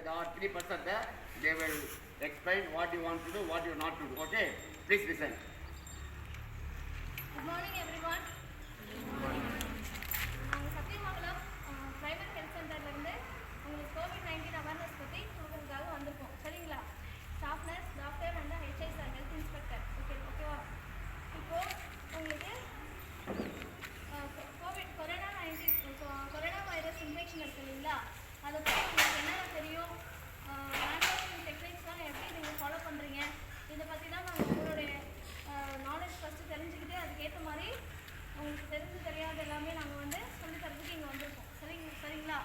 there are 3 persons there. They will explain what you want to do, what you not to do. Okay? Please listen. Good morning, everyone. Good morning. Sathyamangalam primary health சென்டர்லேருந்து உங்களுக்கு COVID-19 awareness பற்றி கொடுக்கறதுக்காக வந்திருக்கோம். சரிங்களா? Staff nurse, doctor and HI sir, health inspector. ஓகேவா? இப்போது உங்களுக்கு corona virus infection இருக்குது இல்லைங்களா? அதை பற்றி உங்களுக்கு என்னென்ன தெரியும், ஹேண்ட் வாஷிங் டெக்னிக்ஸ்லாம் எப்படி நீங்கள் ஃபாலோ பண்ணுறீங்க, இதை பற்றி தான் நாங்கள் உங்களுடைய நாலேஜ் ஃபஸ்ட்டு தெரிஞ்சுக்கிட்டு அதுக்கேற்ற மாதிரி உங்களுக்கு தெரியாத எல்லாமே நாங்கள் வந்து சொல்லி தரதுக்கு இங்கே வந்திருக்கோம். சரிங்களா?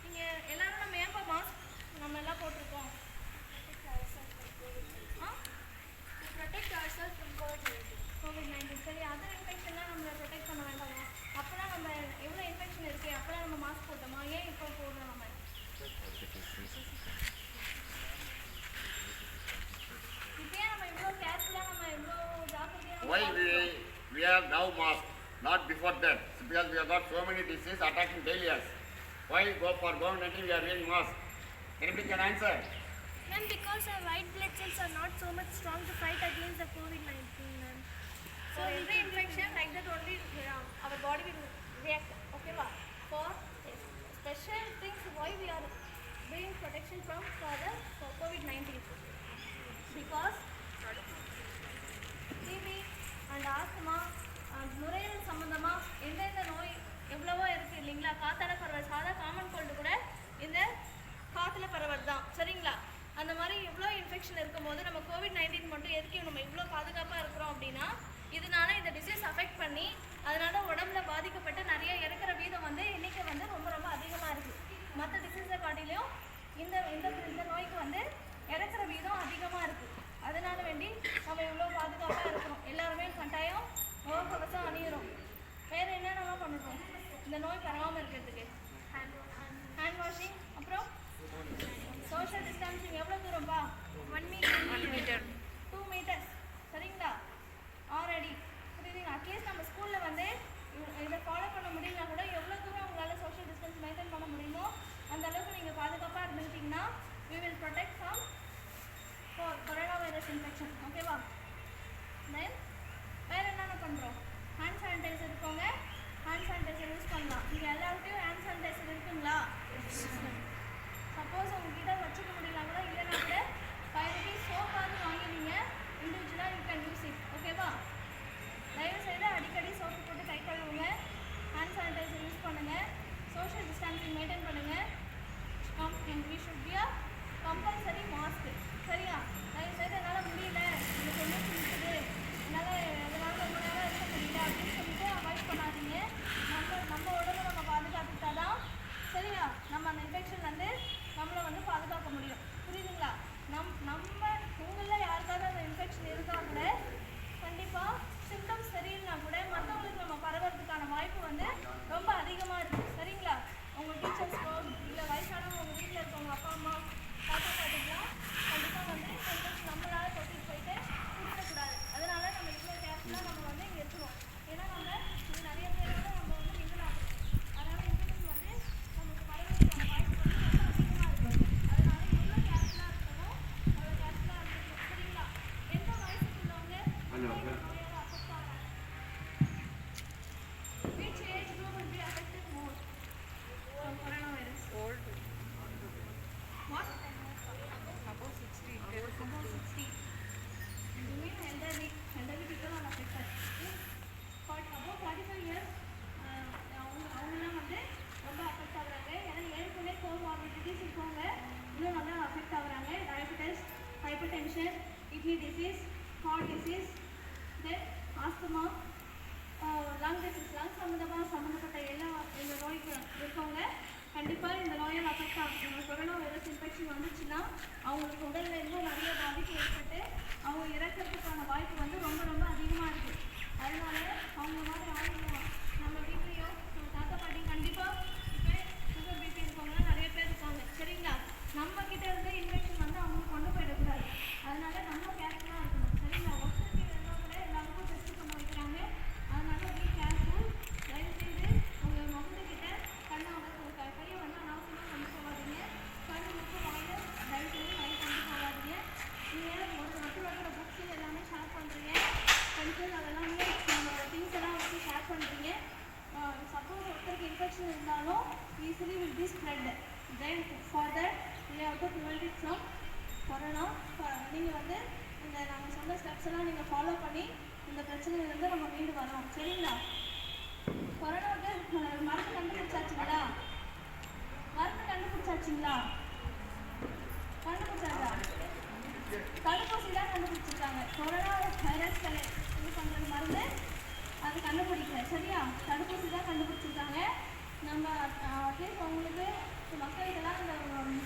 நீங்கள் எல்லோரும் நம்ம ஏன்பா மாஸ்க் நம்ம எல்லாம் போட்டிருக்கோம்? Protect our self from COVID-19. சரி, அதர் இன்ஃபெக்ஷன்லாம் நம்மளை ப்ரொடெக்ட் பண்ண வேண்டாமா? அப்போலாம் நம்ம எவ்வளோ இன்ஃபெக்ஷன் இருக்குது, அப்போலாம் நம்ம மாஸ்க் போட்டோமா? ஏன் இப்போ போடுறோம் நம்ம? இப்போயே நம்ம இவ்வளோ கேர்ஃபுல்லாக நம்ம இவ்வளோ ஜாக்கிரதையாக Why we have now mask, not before that? Because we have got so many diseases attacking daily us. Why go for COVID-19 we are wearing mask? Anybody can answer? Ma'am, because our white blood cells are not so much strong to fight against the COVID-19, ma'am. So every infection like that only our body will react. Okay, for special things why we are doing protection from for COVID-19, because TB and asthma and நுரையீரல் சம்பந்தமா எந்தெந்த நோய் எவ்வளவோ இருக்குது இல்லைங்களா? காத்தால பரவல், சாதா காமன் கோல்டு கூட இந்த காற்றுல பரவல் தான். சரிங்களா? அந்த மாதிரி எவ்வளோ இன்ஃபெக்ஷன் இருக்கும்போது நம்ம COVID-19 மட்டும் எதுக்கு நம்ம இவ்வளோ பாதுகாப்பாக இருக்கிறோம் அப்படின்னா, இதனால இந்த டிசீஸ் அஃபெக்ட் பண்ணி அதனால உடம்புல பாதிக்கப்பட்டு நிறைய இறக்குற வீதம் வந்து எண்ணிக்கை வந்து ரொம்ப ரொம்ப அதிகமாக இருக்குது. மற்ற டிசீஸை காட்டிலையும் இந்த நோய்க்கு வந்து இறக்குற வீதம் அதிகமாக இருக்குது. அதனால வேண்டி நம்ம எவ்வளோ பாதுகாப்பாக இருக்கிறோம். எல்லாருமே கட்டாயம் முகக்கவசம் அணியிறோம். வேறு என்னென்னலாம் பண்ணுறோம் இந்த நோய் பரவாமல் இருக்கிறதுக்கு? ஹேண்ட் வாஷிங், அப்புறம் சோஷியல் டிஸ்டன்சிங். எவ்வளோ தூரம்பா? 1 மீட்டர் 2 மீட்டர்ஸ். சரிங்களா? 6 அடி. புரியுதுங்களா? அட்லீஸ்ட் நம்ம ஸ்கூலில் வந்து இதை ஃபாலோ பண்ண முடியலனா கூட எவ்வளோ தூரம் உங்களால் சோஷியல் டிஸ்டன்ஸ் மெயின்டைன் பண்ண முடியுமோ அந்த அளவுக்கு நீங்கள் பாதுகாப்பாக இருந்துக்கிட்டிங்கன்னா we will protect from corona virus infection. ஓகேவா? தென் வேறு என்னென்ன பண்ணுறோம்? ஹேண்ட் சானிடைசர் இருக்கவங்க ஹேண்ட் சானிடைசர் யூஸ் பண்ணலாம். இங்கே எல்லாருக்கிட்டையும் ஹேண்ட் சானிடைசர் இருக்குங்களா? சப்போஸ் உங்ககிட்ட வச்சுக்க முடியல கூட, இல்லைனா கூட 5 rupees சோப்பாவது வாங்கி நீங்கள் இண்டிவிஜுவலாக யூ கேன் யூஸ் இட். ஓகேவா? தயவுசெய்து அடிக்கடி சோப்பு போட்டு கை கழுவுங்க, ஹேண்ட் சானிடைசர் யூஸ் பண்ணுங்கள், சோஷியல் டிஸ்டன்சிங் மெயின்டைன் பண்ணுங்கள். We should be a compulsory mask. சரியா? தயவுசெய்து என்னால் முடியல, எனக்கு ஒன்றும் இருக்குது, என்னால் எதனால் ரொம்ப நேரம் இருக்க முடியல அப்படின்னு சொல்லிட்டு அவாய்ட் பண்ணாதீங்க. நம்ம உடம்பை நம்ம பாதுகாத்துட்டா தான் சரியா நம்ம அந்த இன்ஃபெக்ஷன் வந்து நம்மளை வந்து பாதுகாக்க முடியும். புரியுதுங்களா? நம்ம உங்களில் யாருக்காவது அந்த இன்ஃபெக்ஷன் இருந்தால் கூட கண்டிப்பாக சிம்டம்ஸ் தெரியலனா கூட மற்றவங்களுக்கு நம்ம பரவறதுக்கான வாய்ப்பு வந்து ரொம்ப அதிகமாக இருக்குது. சரிங்களா? உங்கள் டீச்சர்ஸ்க்கோ இல்லை வயசானவங்க உங்கள் வீட்டில் இருக்கவங்க அப்பா அம்மா தாத்தா பாட்டிக்கலாம் கண்டிப்பாக வந்து இன்ஃபெக்ஷன் நம்மளால் தொட்டிட்டு போயிட்டு கொடுக்கக்கூடாது. அதனால நம்ம இவ்வளோ கேர்ஃபுல்லாக நம்ம வந்து இங்கே இருக்கணும். ஏன்னா நம்ம இது நிறைய பேரோட நம்ம வந்து மிங்கிள் ஆகும். அதனால் இன்ஃபெக்ஷன் வந்து நமக்கு பரவறதுக்கான வாய்ப்பு வந்து ரொம்ப அதிகமாக இருக்குது. அதனால எவ்வளோ கேர்ஃபுல்லாக இருக்கணும் அவ்வளோ கேர்ஃபுல்லாக இருக்கணும். சரிங்களா? எந்த வயசுக்கு உள்ளவங்க நோயால் அஃபெக்ட் ஆகிறாங்க? Which age group will be affected more from coronavirus? Old. What? Above 60. Above 60. You mean elderly? Elderly people are affected. Above 45 years, அவங்களாம் வந்து ரொம்ப அஃபெக்ட் ஆகுறாங்க. ஏன்னா ஏற்கனவே கோமார்பிடிட்டிஸ் இருக்கவங்க இன்னும் நல்லா அஃபெக்ட் ஆகுறாங்க. Diabetes, hypertension, kidney disease, heart disease, then asthma, lung disease, lung சம்மந்தப்பட்ட எல்லா இந்த நோய்க்கு இருக்கவங்க கண்டிப்பாக இந்த நோயால் அஃபெக்ட் ஆகும். கொரோனா வைரஸ் இன்ஃபெக்ஷன் வந்துச்சுன்னா அவங்களுக்கு உடலில் இன்னும் நிறைய பாதிப்பு ஏற்பட்டு அவங்க இறக்கிறதுக்கான வாய்ப்பு வந்து ரொம்ப ரொம்ப அதிகமாக இருக்குது. அதனால அவங்க மாதிரி ஆளுங்க நம்ம வீட்லேயோ நம்ம தாத்தா பாட்டி கண்டிப்பாக இப்போ சுகர் பிபி இருக்கவங்களாம் நிறைய பேர் இருக்காங்க. சரிங்களா? நம்ம கிட்ட இருந்து இன்ஃபெக்ஷன் வந்து அவங்களுக்கு கொண்டு போயிடக்கூடாது. அதனால நம்ம கேர்ஃபுல்லாக இருக்கணும். சரிங்களா? ஒருத்தருக்கு இருந்தால் கூட எல்லாருக்கும் டெஸ்ட் பண்ண வைக்கிறாங்க. அதனால பி கேர்ஃபுல். தயவுசெய்து உங்கள் முகத்துக்கிட்ட கையை வந்து அனாவசியமாக கொண்டு போகாதீங்க. கண் முக்கு வாய் ப்ரிவென்ட் இட் ஃப்ரம் கொரோனா. நீங்கள் வந்து இந்த நாங்கள் சொன்ன ஸ்டெப்ஸ் எல்லாம் நீங்கள் ஃபாலோ பண்ணி இந்த பிரச்சனையிலேருந்து நம்ம மீண்டு வரோம். சரிங்களா? கொரோனாவுக்கு மருந்து கண்டுபிடிச்சாச்சுங்களா? மருந்து கண்டுபிடிச்சாச்சுங்களா? கண்டுபிடிச்சாச்சா? தடுப்பூசி தான் கண்டுபிடிச்சிருக்காங்க. கொரோனா வைரஸ் இது பண்ணுறது மருந்து அது கண்டுபிடிக்கல. சரியா? தடுப்பூசி தான் கண்டுபிடிச்சிருக்காங்க. நம்ம அட்லீஸ்ட் உங்களுக்கு மக்களுக்கெல்லாம் இந்த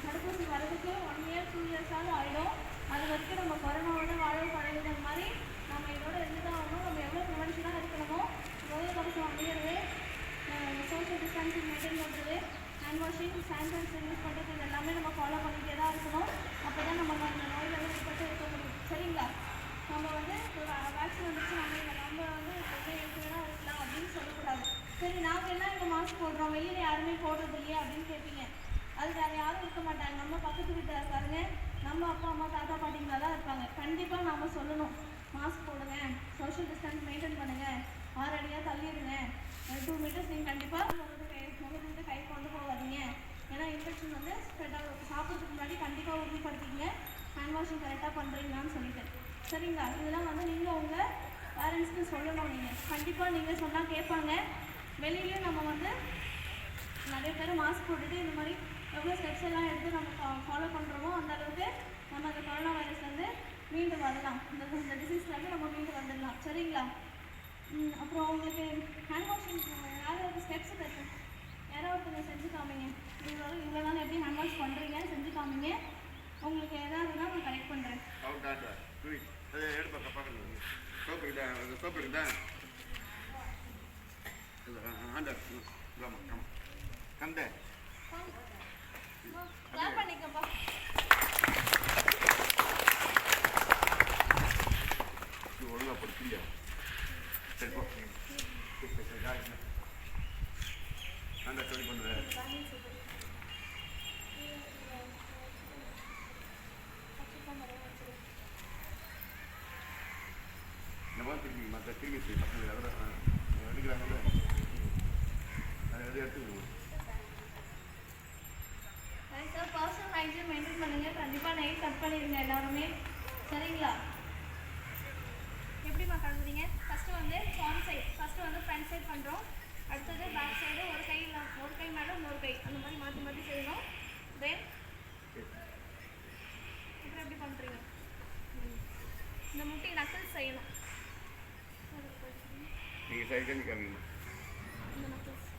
தடுப்பூசி வர்றதுக்கு 1 year 2 years ஆகிடும். அது வரைக்கும் நம்ம கொரோனாவோட வாழ பழகுற மாதிரி நம்ம இதோட இருந்து தான் ஆகணும். நம்ம எவ்வளோ ப்ரிவென்ஷனாக இருக்கணுமோ முகக்கவசம் அணியிறது, சோஷியல் டிஸ்டன்சிங் மெயின்டைன் பண்ணுறது, ஹேண்ட் வாஷிங், சானிடைசர் யூஸ் பண்ணுறது, இது எல்லாமே நம்ம ஃபாலோ பண்ணிகிட்டே தான் இருக்கணும். அப்போ தான் நம்ம அந்த நோய்களை ஏற்பட்டு இருக்க முடியும். சரிங்களா? நம்ம வந்து வேக்சின் வந்துச்சு நம்ம வந்து எப்பவுமே எடுத்துக்கிட்டா இருக்கலாம் அப்படின்னு சொல்லக்கூடாது. சரி, நாங்கள் எல்லாம் இங்கே மாஸ்க் போடுறோம், வெளியில் யாருமே போடுறது இல்லையா அப்படின்னு கேட்பீங்க. அது வேறு யாரும் இருக்க மாட்டாங்க. நம்ம பக்கத்து வீட்டில் இருக்காருங்க, நம்ம அப்பா அம்மா தாத்தா பாட்டிங்களா தான் இருப்பாங்க. கண்டிப்பாக நாம் சொல்லணும், மாஸ்க் போடுங்க, சோஷியல் டிஸ்டன்ஸ் மெயின்டைன் பண்ணுங்கள், 6 அடியாக தள்ளிடுங்க, 2 meters நீங்கள் கண்டிப்பாக முகத்துக்கு கை கொண்டு போகாதீங்க. ஏன்னா இன்ஃபெக்ஷன் வந்து ஸ்ப்ரெட் ஆகும். சாப்பிட்றதுக்கு முன்னாடி கண்டிப்பாக உறுதிப்படுத்திங்க ஹேண்ட் வாஷிங் கரெக்டாக பண்ணுறீங்களான்னு சொல்லிட்டு. சரிங்களா? இதெல்லாம் வந்து நீங்கள் உங்கள் பேரண்ட்ஸ்க்கு சொல்லணும். நீங்கள் கண்டிப்பாக நீங்கள் சொன்னால் கேட்பாங்க. வெளியிலையும் நம்ம வந்து நிறைய பேர் மாஸ்க் போட்டுட்டு இந்த மாதிரி எவ்வளோ ஸ்டெப்ஸ் எல்லாம் எடுத்து நம்ம ஃபாலோ பண்ணுறோமோ அந்த அளவுக்கு நம்ம அந்த கொரோனா வைரஸ்லேருந்து மீண்டு வரலாம். இந்த டிசீஸ்லேருந்து நம்ம மீண்டு வந்துடலாம். சரிங்களா? அப்புறம் உங்களுக்கு ஹேண்ட் வாஷிங் யாராவது ஸ்டெப்ஸ் இருக்கு, யாராவது ஒருத்தங்க செஞ்சு காமிங்க. இவ்வளோ நாள் எப்படி ஹேண்ட் வாஷ் பண்ணுறீங்க செஞ்சு காமிங்க. உங்களுக்கு ஏதாவதுனா நான் கரெக்ட் பண்ணுறேன். பண்ணிக்கப்பா. ஒழுங்கா படிச்சியா? சரி போ. அந்த சொல்லி பண்ணுறேன். இந்த மாதிரி திரும்பி மற்ற திரும்பி பசங்க எடுக்கிறாங்கல்ல, அதை எடுத்துக்கணும். சரி சார், பர்சனல் ஹைஜீன் மெயின்டைன் பண்ணுங்கள். கண்டிப்பாக நைட் கட் பண்ணிடுங்க எல்லாருமே. சரிங்களா? எப்படிமா கழுவுறீங்க? ஃபஸ்ட்டு வந்து ஃப்ரண்ட் சைட், ஃபஸ்ட்டு வந்து ஃப்ரண்ட் சைட் பண்ணுறோம். அடுத்தது பேக் சைடு, ஒரு கை மேலே இன்னொரு கை, அந்த மாதிரி மாற்றி மாற்றி செய்யணும். தென் அப்புறம் எப்படி பண்ணுறீங்க? இந்த முட்டி நக்கல் செய்யணும். நீங்கள் சரி செஞ்சு காமிங்க. இந்த நக்கல்ஸ்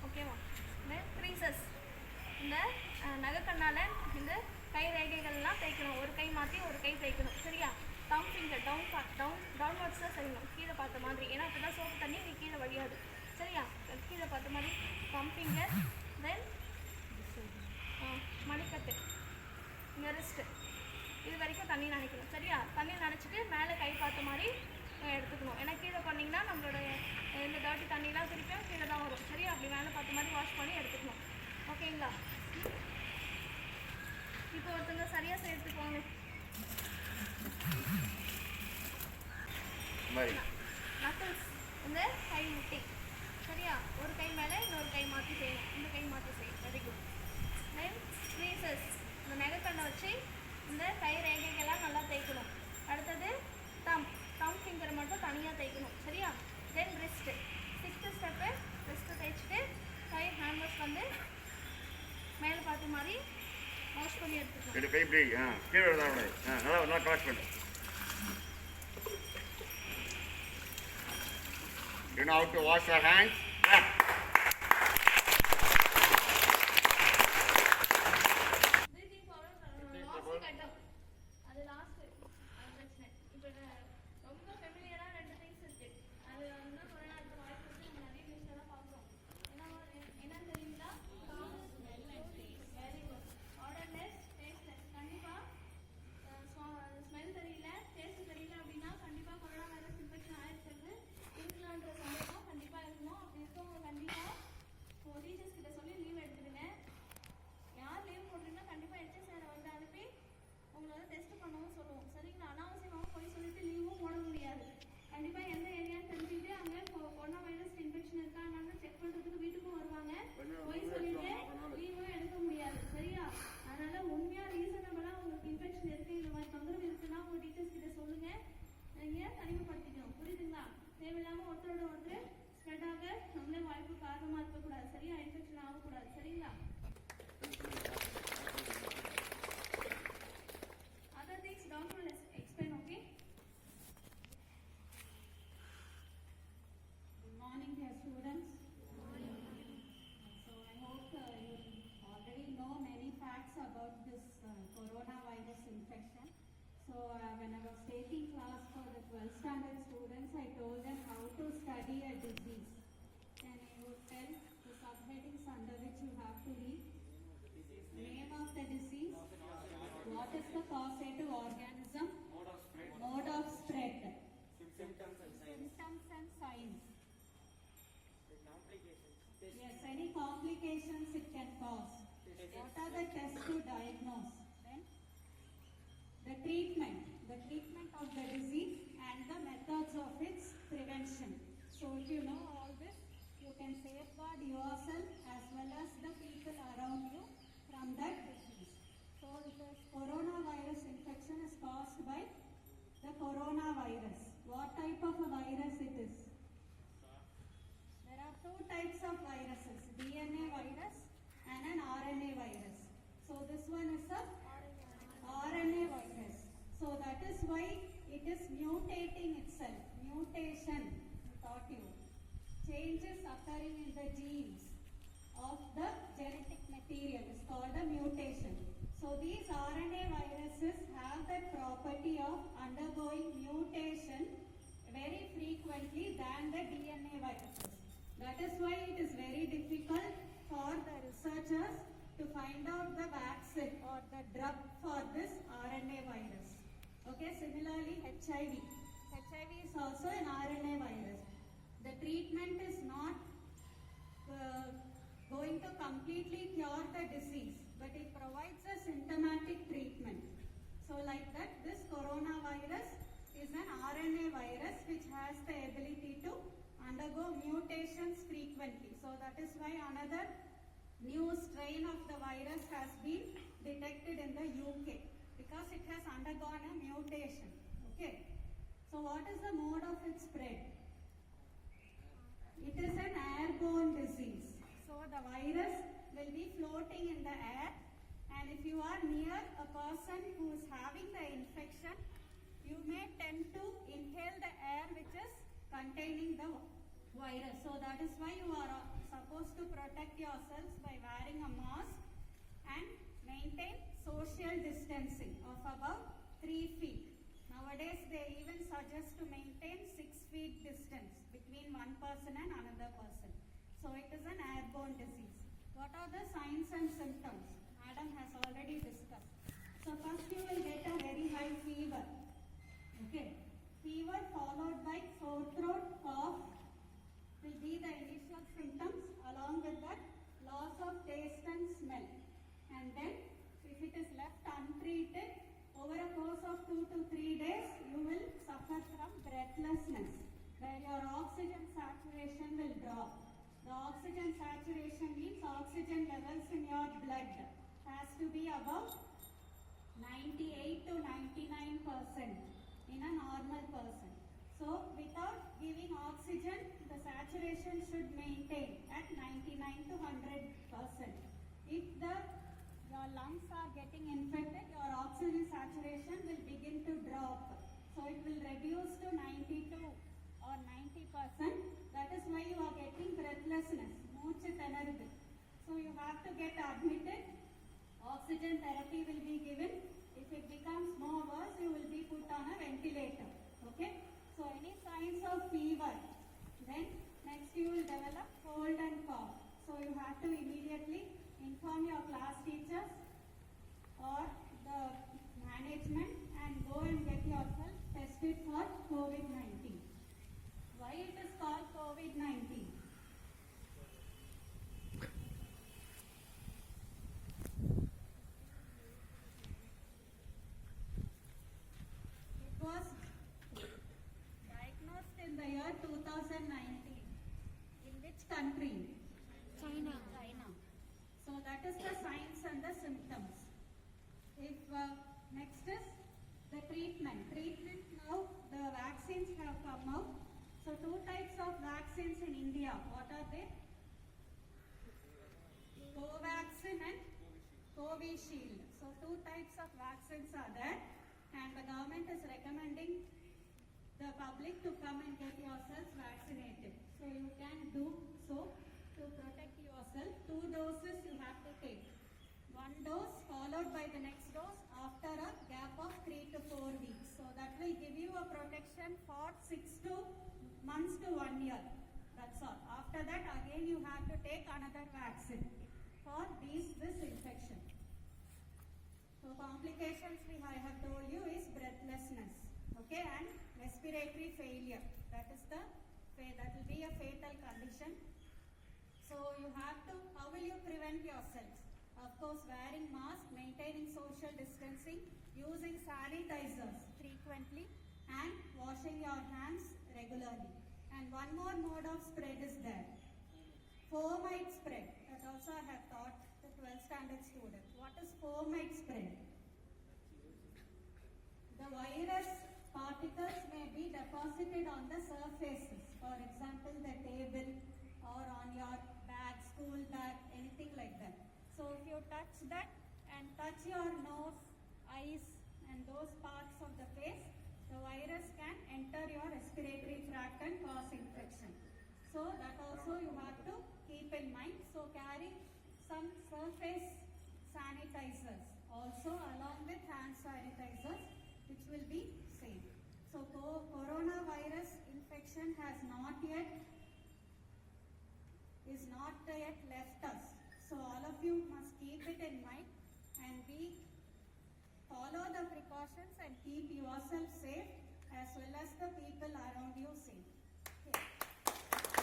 ஓகேவா? தென் க்ரீசஸ், இந்த நகைக்கண்ணால் இந்த கை ரேகைகள்லாம் தேய்க்கணும். ஒரு கை மாற்றி ஒரு கை தேய்க்கணும். சரியா? தம் ஃபிங்கர் டவுன்வர்ட்ஸ் தான் செய்யணும், கீழே பார்த்த மாதிரி. ஏன்னா அப்போ தான் சோப்பு தண்ணி நீ கீழே வழியாது. சரியா? கீழே பார்த்த மாதிரி தம் ஃபிங்கர். தென் மணிக்கட்டு, இங்கே ரிஸ்ட்டு, இது வரைக்கும் தண்ணி நினைக்கணும். சரியா? தண்ணி நினச்சிட்டு மேலே கை பார்த்த மாதிரி எடுத்துக்கணும். ஏன்னா கீழே பண்ணிங்கன்னா நம்மளோட இந்த டர்ட்டி தண்ணிலாம் திருப்பியும் கீழே தான் வரும். சரியா? அப்படி மேலே பார்த்த மாதிரி வாஷ் பண்ணி எடுத்துக்கணும். ஓகேங்களா? இப்போ ஒருத்தங்க சரியாக சேர்த்துக்கோங்க. நக்கல்ஸ், இந்த கை முட்டி. சரியா? ஒரு கை மேலே இன்னொரு கை மாற்றி செய்யணும். இந்த கை மாற்றி செய்யும். Very good. தென் க்ரீசஸ், இந்த நகைக்கண்ணை வச்சு இந்த கை ரேகைகள்லாம் நல்லா தேய்க்கணும். அடுத்தது தம் ஃபிங்கரை மட்டும் தனியாக தேய்க்கணும். சரியா? தென் ரிஸ்ட்டு, 6th ஸ்டெப்பு ரிஸ்ட்டு தேய்ச்சிட்டு கை ஹேண்ட் வாஷ் வந்து மேலே பார்த்த மாதிரி வாஷ் பண்ணி எடுத்துக்கணும். கை இப்படி கீழே நல்லா வாஷ் பண்ணு. You know how to wash your hands? Breathing problem, last கட்டம். அது லாஸ்ட் பிரச்சனை. இப்போ ரொம்ப ஃபெமிலியராக 2 திங்ஸ் இருக்கு. அது வந்து கொரோனா இருக்க வாய்ப்பு இருக்கு. நம்ம நிறைய நியூஸ்லாம் பார்க்குறோம். என்னன்னு தெரியுங்களா? Very good. Odourless, tasteless. கண்டிப்பாக ஸ்மெல் தெரியல, டேஸ்ட் தெரியல அப்படின்னா கண்டிப்பாக கொரோனா வைரஸ் இன்ஃபெக்ஷன் ஆயிருக்கிறது இருக்கலான்ற சந்தேகம் கண்டிப்பாக இருக்கணும். So when I was taking class for the 12th standard students, I told them how to study a disease. Then I would tell the subheadings under which you have to read. Name of the disease. What is the causative organism? Mode of spread. Symptoms and signs. Yes, any complications it can cause. What are the tests to diagnose? Then the treatment of the disease and the methods of its prevention. So if you know all this, you can safeguard yourself as well as the people around you from that disease. So this coronavirus infection is caused by the coronavirus. What type of a virus it is? There are two types of viruses, DNA virus and an RNA virus. So this one is a RNA virus. So that is why it is mutating itself. Mutation, I taught you. Changes occurring in the genes of the genetic material is called a mutation. So these RNA viruses have that property of undergoing mutation very frequently than the DNA viruses. That is why it is very difficult for the researchers to find out the vaccine or the drug for this RNA virus. Okay, similarly HIV. HIV is also an RNA virus. The treatment is not going to completely cure the disease, but it provides a symptomatic treatment. So like that, this coronavirus is an RNA virus which has the ability to undergo mutations frequently. So that is why another new strain of the virus has been detected in the UK because it has undergone a mutation. Okay. So what is the mode of its spread? It is an airborne disease. So the virus will be floating in the air, and if you are near a person who is having the infection, you may tend to inhale the air which is containing the virus. So that is why you are supposed to protect yourselves by wearing a mask and maintain social distancing of about 3 feet. Nowadays they even suggest to maintain 6 feet distance between one person and another person. So it is an airborne disease. What are the signs and symptoms? Madam has already discussed. So first you will get a very high fever. Okay. Fever followed by sore throat, cough will be the initial symptoms. Along with that, loss of taste and smell. And then if it is left untreated, over a course of 2 to 3 days, you will suffer from breathlessness, where your oxygen saturation will drop. The oxygen saturation means oxygen levels in your blood has to be above 98 to 99% in a normal person. So without giving oxygen, the saturation should maintain at 99 to 100%. If your lungs are getting infected, your oxygen saturation will begin to drop. So it will reduce to 92 or 90%. That is why you are getting breathlessness, moochu thenarudhu. So you have to get admitted. Oxygen therapy will be given. If it becomes more worse, you will be put on a ventilator. Okay. So any signs of fever, then next you will develop cold and cough. So you have to immediately inform your class teachers or the management and go and get yourself tested for COVID-19. Why it is called COVID-19? It was diagnosed in the year 2019. In which country? China. China. So that is the signs and the symptoms. If next is the treatment. Treatment now, the vaccines have come out. So 2 types of vaccines in India. What are they? Covaxin and Covishield. So 2 types of vaccines are there, and the government is recommending the public to come and get yourselves vaccinated. So you can do so to protect yourself. 2 doses you have to take. 1 dose followed by the next dose after a gap of 3 to 4 weeks. will give you a protection for 6 months to 1 year. That's all. After that, again you have to take another vaccine for this infection. So complications I have told you is breathlessness, okay, and respiratory failure. That will be a fatal condition. So you have to, how will you prevent yourself? Of course, wearing mask, maintaining social distancing, using sanitizers frequently, and washing your hands regularly. And one more mode of spread is there. Fomite spread. That also I have taught the 12th standard student. What is fomite spread? The virus particles may be deposited on the surfaces. For example, the table or on your bag, school bag, anything like that. So if you touch that and touch your nose, eyes and those parts of the face, the virus can enter your respiratory tract and cause infection. So that also you have to keep in mind. So carry some surface sanitizers also along with hand sanitizers, which will be safe. So coronavirus infection is not yet left us. So all of you must keep it in mind and follow the precautions and keep yourself safe as well as the people around you safe.